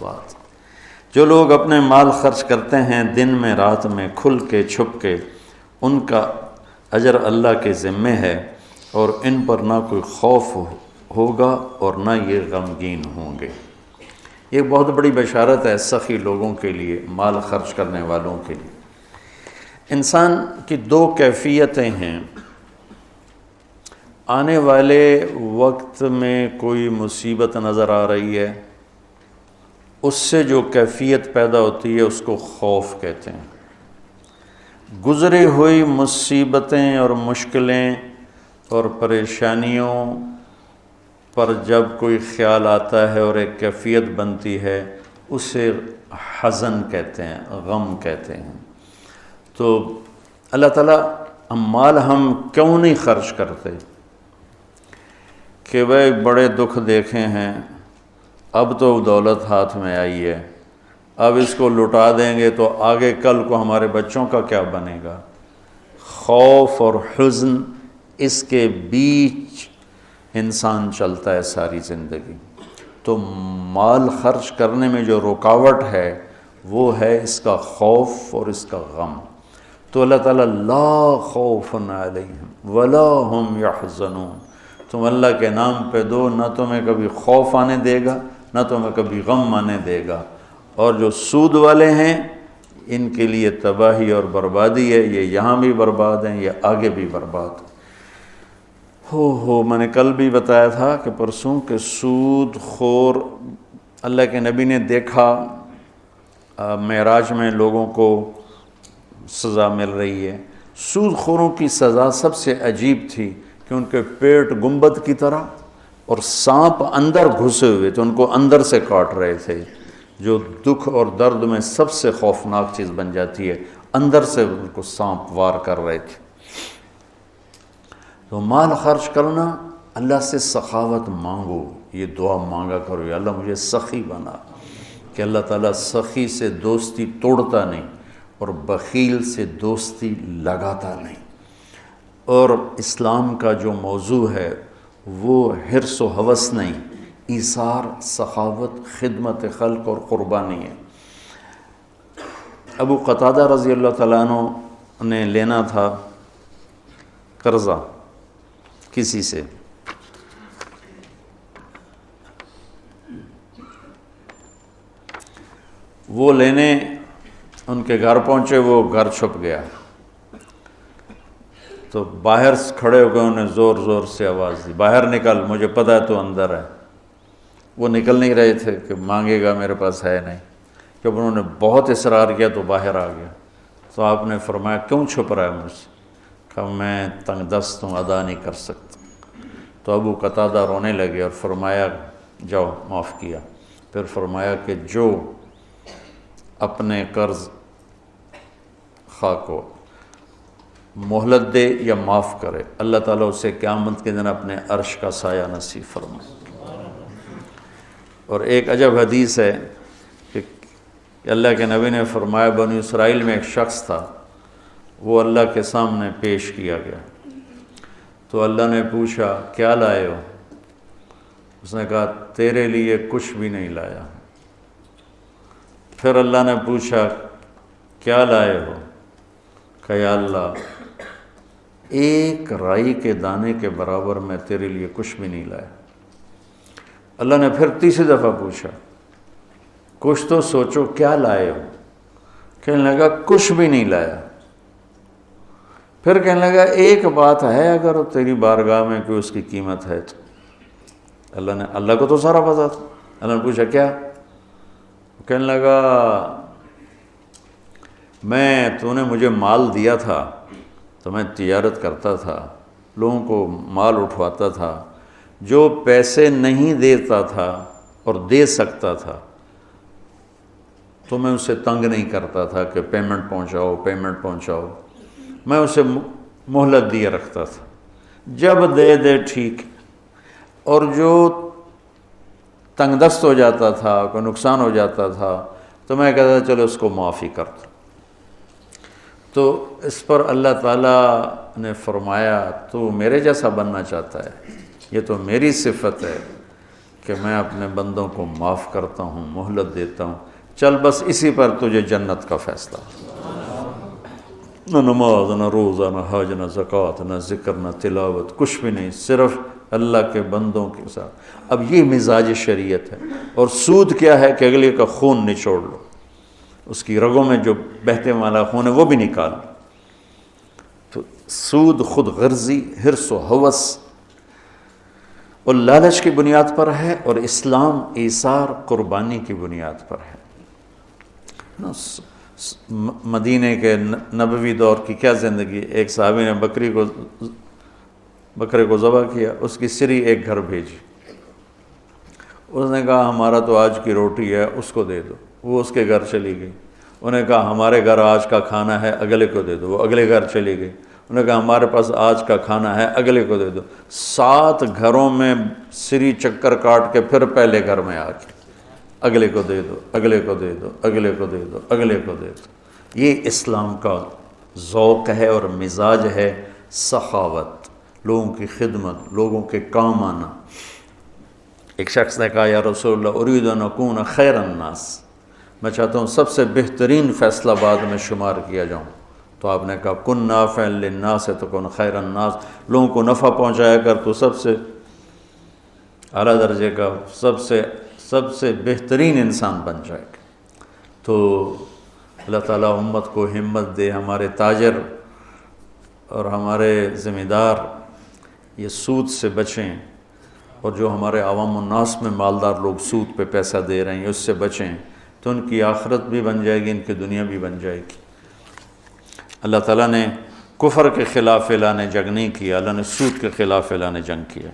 بات جو لوگ اپنے مال خرچ کرتے ہیں دن میں رات میں کھل کے چھپ کے، ان کا اجر اللہ کے ذمے ہے، اور ان پر نہ کوئی خوف ہوگا اور نہ یہ غمگین ہوں گے۔ یہ بہت بڑی بشارت ہے سخی لوگوں کے لیے، مال خرچ کرنے والوں کے لیے۔ انسان کی دو کیفیتیں ہیں۔ آنے والے وقت میں کوئی مصیبت نظر آ رہی ہے، اس سے جو کیفیت پیدا ہوتی ہے اس کو خوف کہتے ہیں۔ گزری ہوئی مصیبتیں اور مشکلیں اور پریشانیوں پر جب کوئی خیال آتا ہے اور ایک کیفیت بنتی ہے، اسے حزن کہتے ہیں، غم کہتے ہیں۔ تو اللہ تعالیٰ مال ہم کیوں نہیں خرچ کرتے کہ بھائی بڑے دکھ دیکھے ہیں، اب تو دولت ہاتھ میں آئی ہے، اب اس کو لٹا دیں گے تو آگے کل کو ہمارے بچوں کا کیا بنے گا۔ خوف اور حزن، اس کے بیچ انسان چلتا ہے ساری زندگی۔ تو مال خرچ کرنے میں جو رکاوٹ ہے وہ ہے اس کا خوف اور اس کا غم۔ تو اللہ تعالیٰ لا خوف علیہم ولا ہم یحزنون، تم اللہ کے نام پہ دو، نہ تمہیں کبھی خوف آنے دے گا نہ تمہیں کبھی غم آنے دے گا۔ اور جو سود والے ہیں ان کے لیے تباہی اور بربادی ہے، یہ یہاں بھی برباد ہیں، یہ آگے بھی برباد ہیں۔ میں نے کل بھی بتایا تھا کہ پرسوں کہ سود خور اللہ کے نبی نے دیکھا معراج میں لوگوں کو سزا مل رہی ہے۔ سود خوروں کی سزا سب سے عجیب تھی کہ ان کے پیٹ گنبد کی طرح اور سانپ اندر گھسے ہوئے تھے، ان کو اندر سے کاٹ رہے تھے، جو دکھ اور درد میں سب سے خوفناک چیز بن جاتی ہے، اندر سے ان کو سانپ وار کر رہے تھے۔ تو مال خرچ کرنا، اللہ سے سخاوت مانگو، یہ دعا مانگا کرو، یا اللہ مجھے سخی بنا، کہ اللہ تعالیٰ سخی سے دوستی توڑتا نہیں اور بخیل سے دوستی لگاتا نہیں۔ اور اسلام کا جو موضوع ہے وہ حرص و ہوس نہیں، ایثار، سخاوت، خدمت خلق اور قربانی ہے۔ ابو قتادہ رضی اللہ تعالیٰ عنہ نے لینا تھا قرضہ کسی سے، وہ لینے ان کے گھر پہنچے، وہ گھر چھپ گیا، تو باہر کھڑے ہو گئے، انہیں زور زور سے آواز دی، باہر نکل، مجھے پتہ ہے تو اندر ہے۔ وہ نکل نہیں رہے تھے کہ مانگے گا، میرے پاس ہے نہیں۔ جب انہوں نے بہت اصرار کیا تو باہر آ گیا۔ تو آپ نے فرمایا کیوں چھپ رہا ہے مجھ سے؟ کہا میں تنگ دست ہوں، ادا نہیں کر سکتا۔ تو ابو قتادہ رونے لگے اور فرمایا جاؤ، معاف کیا۔ پھر فرمایا کہ جو اپنے قرض خواہ کو مہلت دے یا معاف کرے، اللہ تعالیٰ اسے قیامت کے دن اپنے عرش کا سایہ نصیب فرمائے۔ اور ایک عجب حدیث ہے کہ اللہ کے نبی نے فرمایا بنی اسرائیل میں ایک شخص تھا، وہ اللہ کے سامنے پیش کیا گیا، تو اللہ نے پوچھا کیا لائے ہو؟ اس نے کہا تیرے لیے کچھ بھی نہیں لایا۔ پھر اللہ نے پوچھا کیا لائے ہو؟ کہ یا اللہ ایک رائی کے دانے کے برابر میں تیرے لیے کچھ بھی نہیں لایا۔ اللہ نے پھر تیسری دفعہ پوچھا کچھ تو سوچو کیا لائے ہو؟ کہنے لگا کچھ بھی نہیں لایا۔ پھر کہنے لگا ایک بات ہے، اگر تیری بارگاہ میں کوئی اس کی قیمت ہے تو۔ اللہ کو تو سارا پتا تھا۔ اللہ نے پوچھا کیا؟ کہنے لگا تو نے مجھے مال دیا تھا تو میں تجارت کرتا تھا، لوگوں کو مال اٹھواتا تھا، جو پیسے نہیں دیتا تھا اور دے سکتا تھا تو میں اسے تنگ نہیں کرتا تھا کہ پیمنٹ پہنچاؤ، میں اسے مہلت دیے رکھتا تھا، جب دے ٹھیک۔ اور جو تنگ دست ہو جاتا تھا، کوئی نقصان ہو جاتا تھا تو میں کہتا تھا چلو اس کو معافی کر دو۔ تو اس پر اللہ تعالیٰ نے فرمایا تو میرے جیسا بننا چاہتا ہے، یہ تو میری صفت ہے کہ میں اپنے بندوں کو معاف کرتا ہوں، مہلت دیتا ہوں، چل بس اسی پر تجھے جنت کا فیصلہ، نہ نماز، نہ روزہ، نہ حج، نہ زکوٰۃ، نہ ذکر، نہ تلاوت، کچھ بھی نہیں، صرف اللہ کے بندوں کے ساتھ۔ اب یہ مزاج شریعت ہے۔ اور سود کیا ہے کہ اگلے کا خون نچوڑ لو، اس کی رگوں میں جو بہتے والا خون ہے وہ بھی نکال لو۔ تو سود خود غرضی، حرص و ہوس اور لالچ کی بنیاد پر ہے، اور اسلام ایثار، قربانی کی بنیاد پر ہے۔ مدینے کے نبوی دور کی کیا زندگی، ایک صحابی نے بکرے کو ذبح کیا، اس کی سری ایک گھر بھیجی، اس نے کہا ہمارا تو آج کی روٹی ہے، اس کو دے دو، وہ اس کے گھر چلی گئی۔ انہوں نے کہا ہمارے گھر آج کا کھانا ہے، اگلے کو دے دو، وہ اگلے گھر چلی گئی۔ انہوں نے کہا ہمارے پاس آج کا کھانا ہے، اگلے کو دے دو۔ 7 گھروں میں سری چکر کاٹ کے پھر پہلے گھر میں آ کے اگلے کو دے دو، اگلے کو دے دو، اگلے کو دے دو، اگلے کو دے دو۔ یہ اسلام کا ذوق ہے اور مزاج ہے، سخاوت، لوگوں کی خدمت، لوگوں کے کام آنا۔ ایک شخص نے کہا یا رسول اللہ ارید ان اکون خیر الناس، میں چاہتا ہوں سب سے بہترین فیصلہ بعد میں شمار کیا جاؤں۔ تو آپ نے کہا کن نافعا للناس تکن خیر الناس، لوگوں کو نفع پہنچایا کر تو سب سے اعلیٰ درجے کا، سب سے بہترین انسان بن جائے گا۔ تو اللہ تعالیٰ امت کو ہمت دے، ہمارے تاجر اور ہمارے ذمہ دار یہ سود سے بچیں، اور جو ہمارے عوام الناس میں مالدار لوگ سود پہ پیسہ دے رہے ہیں اس سے بچیں، تو ان کی آخرت بھی بن جائے گی، ان کی دنیا بھی بن جائے گی۔ اللہ تعالیٰ نے کفر کے خلاف اعلان جنگ نہیں کیا، اللہ نے سود کے خلاف اعلان جنگ کیا۔